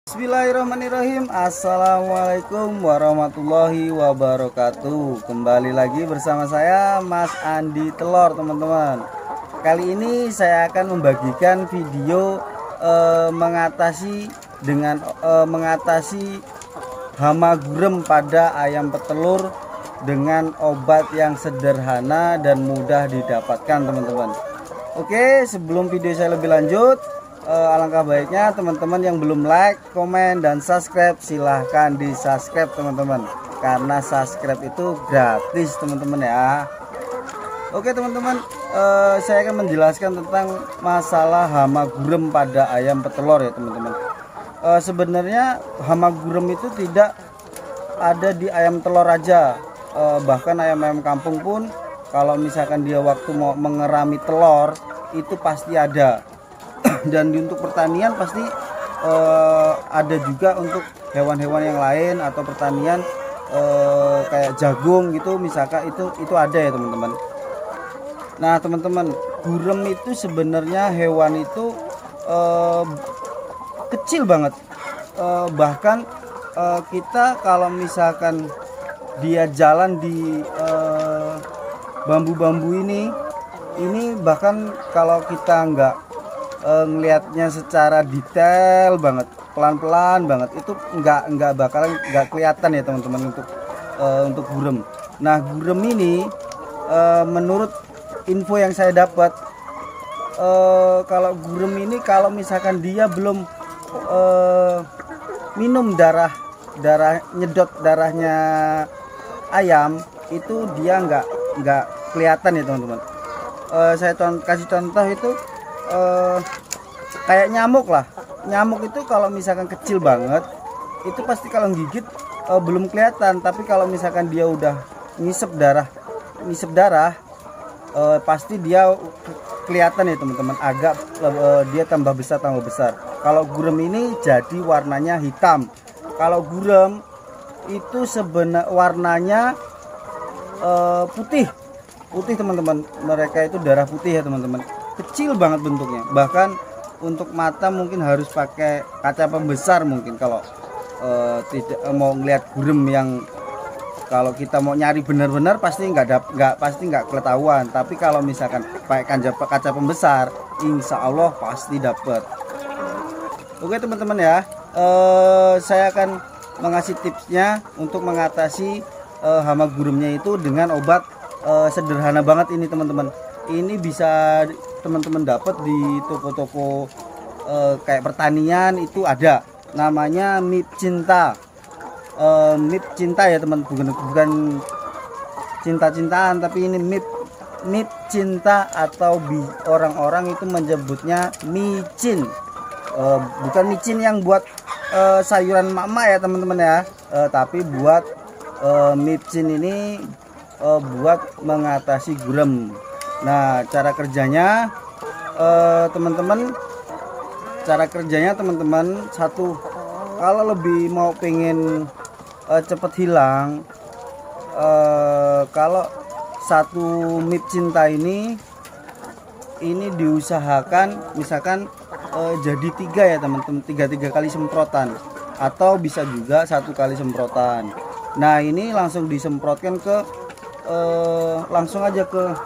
Bismillahirrahmanirrahim. Assalamualaikum warahmatullahi wabarakatuh. Kembali lagi bersama saya Mas Andi Telor, teman-teman. Kali ini saya akan membagikan video mengatasi hama gurem pada ayam petelur dengan obat yang sederhana dan mudah didapatkan, teman-teman. Oke, sebelum video saya lebih lanjut, alangkah baiknya teman-teman yang belum like, komen, dan subscribe silahkan di subscribe, teman-teman, karena subscribe itu gratis, teman-teman ya. Oke teman-teman, saya akan menjelaskan tentang masalah hama gurem pada ayam petelur ya, teman-teman. Sebenarnya hama gurem itu tidak ada di ayam telur aja, bahkan ayam-ayam kampung pun kalau misalkan dia waktu mau mengerami telur itu pasti ada. Dan untuk pertanian pasti ada juga untuk hewan-hewan yang lain atau pertanian kayak jagung gitu misalkan, itu ada ya, teman-teman. Nah teman-teman, gurem itu sebenarnya hewan itu kecil banget, bahkan kita kalau misalkan dia jalan di bambu-bambu ini bahkan kalau kita nggak ngelihatnya secara detail banget, pelan-pelan banget, itu nggak bakalan nggak kelihatan ya, teman-teman, untuk gurem. Nah gurem ini menurut info yang saya dapat, kalau gurem ini kalau misalkan dia belum minum nyedot darahnya ayam, itu dia nggak kelihatan ya, teman-teman. Saya kasih contoh itu kayak nyamuk lah. Nyamuk itu kalau misalkan kecil banget itu pasti kalau gigit belum kelihatan, tapi kalau misalkan dia udah ngisep darah pasti dia kelihatan ya, teman-teman. Agak dia tambah besar. Kalau gurem ini jadi warnanya hitam. Kalau gurem itu sebenarnya warnanya putih, teman-teman. Mereka itu darah putih ya, teman-teman. Kecil banget bentuknya, bahkan untuk mata mungkin harus pakai kaca pembesar mungkin kalau tidak mau ngelihat gurem yang kalau kita mau nyari benar-benar pasti nggak ketahuan. Tapi kalau misalkan pakai kaca pembesar, insya Allah pasti dapat. Oke teman-teman ya, saya akan mengasih tipsnya untuk mengatasi hama guremnya itu dengan obat sederhana banget ini, teman-teman. Ini bisa teman-teman dapat di toko-toko kayak pertanian, itu ada namanya Mip Cinta. Mip Cinta ya, teman, bukan cinta-cintaan, tapi ini Mip Cinta, atau orang-orang itu menyebutnya micin. Bukan micin yang buat sayuran mama ya, teman-teman ya, tapi buat micin ini buat mengatasi gurem. Nah cara kerjanya teman-teman, satu, kalau lebih mau pengen cepet hilang, kalau satu Mip Cinta ini diusahakan misalkan jadi 3 ya, teman-teman, 3 kali semprotan, atau bisa juga 1 kali semprotan. Nah ini langsung disemprotkan ke langsung aja ke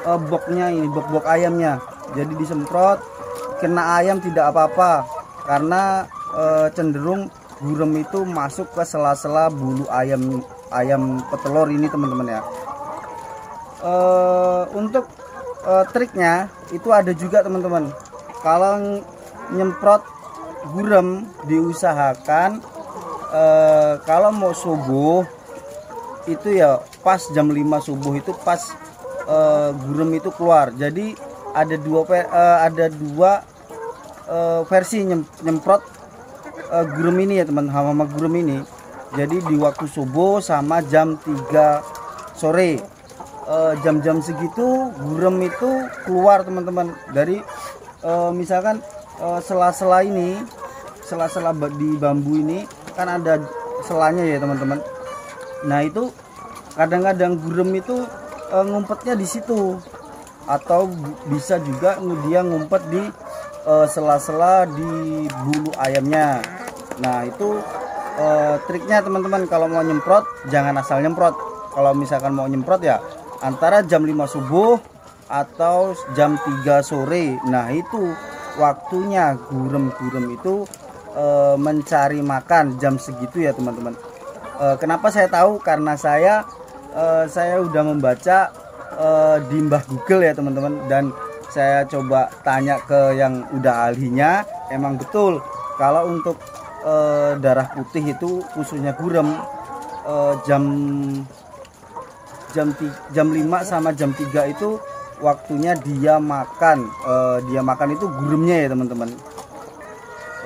boxnya ini, box ayamnya. Jadi disemprot, kena ayam tidak apa-apa, karena cenderung gurem itu masuk ke sela-sela bulu ayam petelur ini, teman-teman ya. Untuk triknya itu ada juga, teman-teman. Kalau nyemprot gurem diusahakan kalau mau subuh itu ya pas jam 5 subuh, itu pas gurem itu keluar. Jadi ada dua versi nyemprot gurem ini ya, teman, hama gurem ini. Jadi di waktu subuh sama jam 3 sore, jam-jam segitu gurem itu keluar, teman-teman, dari misalkan sela-sela di bambu ini kan ada selanya ya, teman-teman. Nah itu kadang-kadang gurem itu ngumpetnya di situ, atau bisa juga dia ngumpet di sela-sela di bulu ayamnya. Nah itu triknya teman-teman, kalau mau nyemprot jangan asal nyemprot. Kalau misalkan mau nyemprot ya antara jam 5 subuh atau jam 3 sore. Nah itu waktunya gurem-gurem itu mencari makan jam segitu ya teman-teman. Kenapa saya tahu? Karena saya udah membaca di Mbah Google ya teman-teman, dan saya coba tanya ke yang udah ahlinya. Emang betul kalau untuk darah putih itu khususnya gurem jam 5 sama jam 3 itu waktunya dia makan. Dia makan itu guremnya ya teman-teman.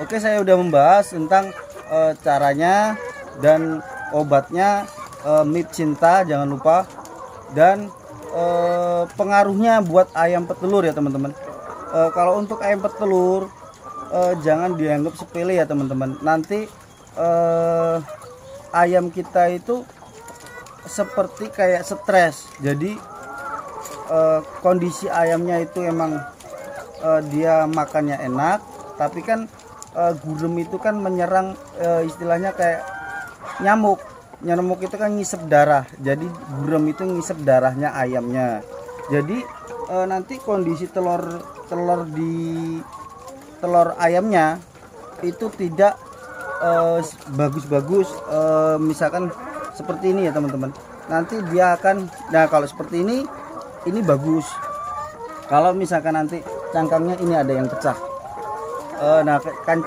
Oke, saya udah membahas tentang caranya dan obatnya MIP Cinta, jangan lupa, dan pengaruhnya buat ayam petelur ya teman-teman. Kalau untuk ayam petelur jangan dianggap sepele ya teman-teman. Nanti ayam kita itu seperti kayak stres. Jadi kondisi ayamnya itu emang dia makannya enak, tapi kan gurem itu kan menyerang, istilahnya kayak nyamuk. Nyamuk itu kan ngisep darah. Jadi gurem itu ngisep darahnya ayamnya. Jadi nanti kondisi telur ayamnya itu tidak bagus-bagus. Misalkan seperti ini ya teman-teman. Nanti dia akan, nah kalau seperti ini bagus. Kalau misalkan nanti cangkangnya ini ada yang pecah, nah kan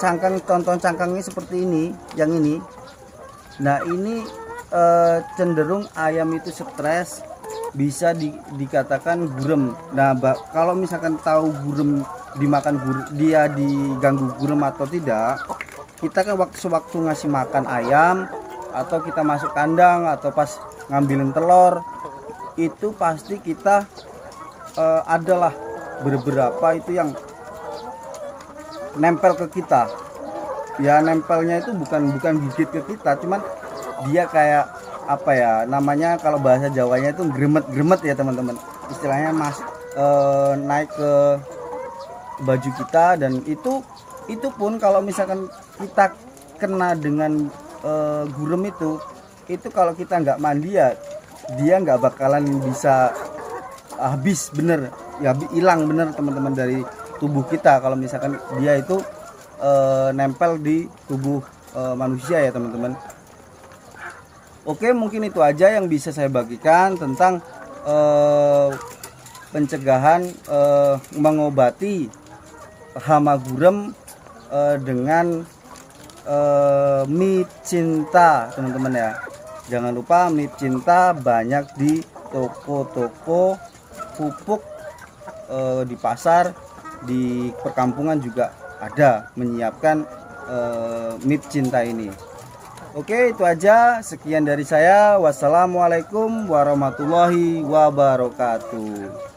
tonton cangkangnya seperti ini, yang ini. Nah ini cenderung ayam itu stres, bisa dikatakan gurem. Nah kalau misalkan tahu gurem dimakan, dia diganggu gurem atau tidak, kita kan waktu ngasih makan ayam atau kita masuk kandang atau pas ngambilin telur, itu pasti kita adalah beberapa itu yang nempel ke kita. Ya nempelnya itu bukan gigit ke kita, cuman dia kayak apa ya namanya, kalau bahasa Jawanya itu gremet ya teman-teman. Istilahnya naik ke baju kita, dan itu pun kalau misalkan kita kena dengan gurem itu kalau kita nggak mandi ya dia nggak bakalan bisa habis bener ya, hilang bener teman-teman dari tubuh kita kalau misalkan dia itu nempel di tubuh manusia ya teman-teman. Oke, mungkin itu aja yang bisa saya bagikan tentang pencegahan mengobati hama gurem dengan MIP Cinta teman-teman ya. Jangan lupa MIP Cinta banyak di toko-toko pupuk, di pasar, di perkampungan juga ada menyiapkan MIP Cinta ini. Oke, itu aja. Sekian dari saya. Wassalamualaikum warahmatullahi wabarakatuh.